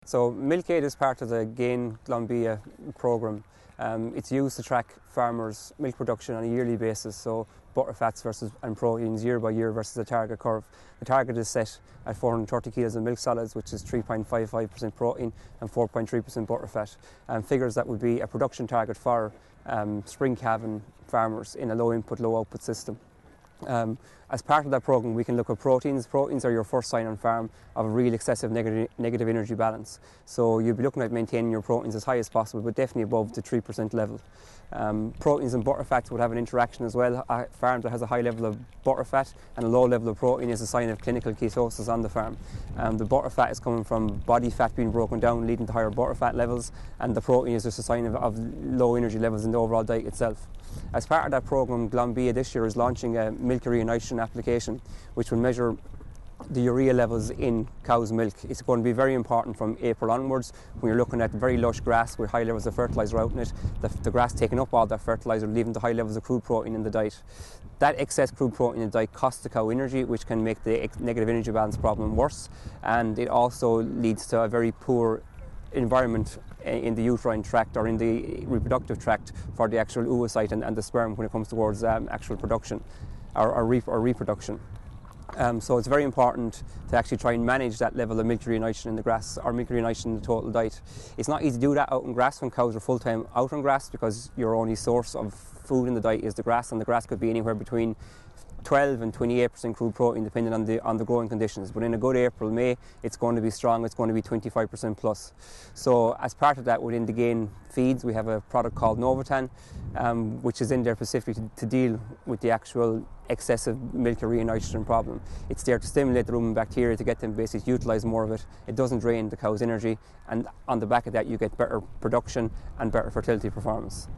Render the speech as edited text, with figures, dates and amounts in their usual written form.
So Milkade is part of the GAIN Glanbia program. It's used to track farmers' milk production on a yearly basis, so butterfats and proteins year by year versus the target curve. The target is set at 430 kilos of milk solids, which is 3.55% protein and 4.3% butterfat. Figures that would be a production target for spring calving farmers in a low input, low output system. As part of that program, we can look at proteins. Proteins are your first sign on farm of a real excessive negative energy balance. So you'll be looking at maintaining your proteins as high as possible, but definitely above the 3% level. Proteins and butterfats would have an interaction as well. A farm that has a high level of butterfat and a low level of protein is a sign of clinical ketosis on the farm. The butterfat is coming from body fat being broken down, leading to higher butterfat levels, and the protein is just a sign of low energy levels in the overall diet itself. As part of that program, Glanbia this year is launching a Milk Urianition Application, which will measure the urea levels in cow's milk. It's going to be very important from April onwards when you're looking at very lush grass with high levels of fertiliser out in it. The grass taking up all that fertiliser, leaving to high levels of crude protein in the diet. That excess crude protein in the diet costs the cow energy, which can make the negative energy balance problem worse, and it also leads to a very poor environment in the uterine tract or in the reproductive tract for the actual oocyte and the sperm when it comes towards actual production or reproduction. So it's very important to actually try and manage that level of milk urianition in the grass or milk urianition in the total diet. It's not easy to do that out in grass when cows are full-time out on grass, because your only source of food in the diet is the grass, and the grass could be anywhere between 12 and 28% crude protein depending on the growing conditions. But in a good April, May, it's going to be strong, it's going to be 25% plus. So as part of that, within the GAIN feeds, we have a product called Novatan, which is in there specifically to deal with the actual excessive milk urianition problem. It's there to stimulate the ruminant bacteria to get them basically utilise more of it. It doesn't drain the cow's energy, and on the back of that you get better production and better fertility performance.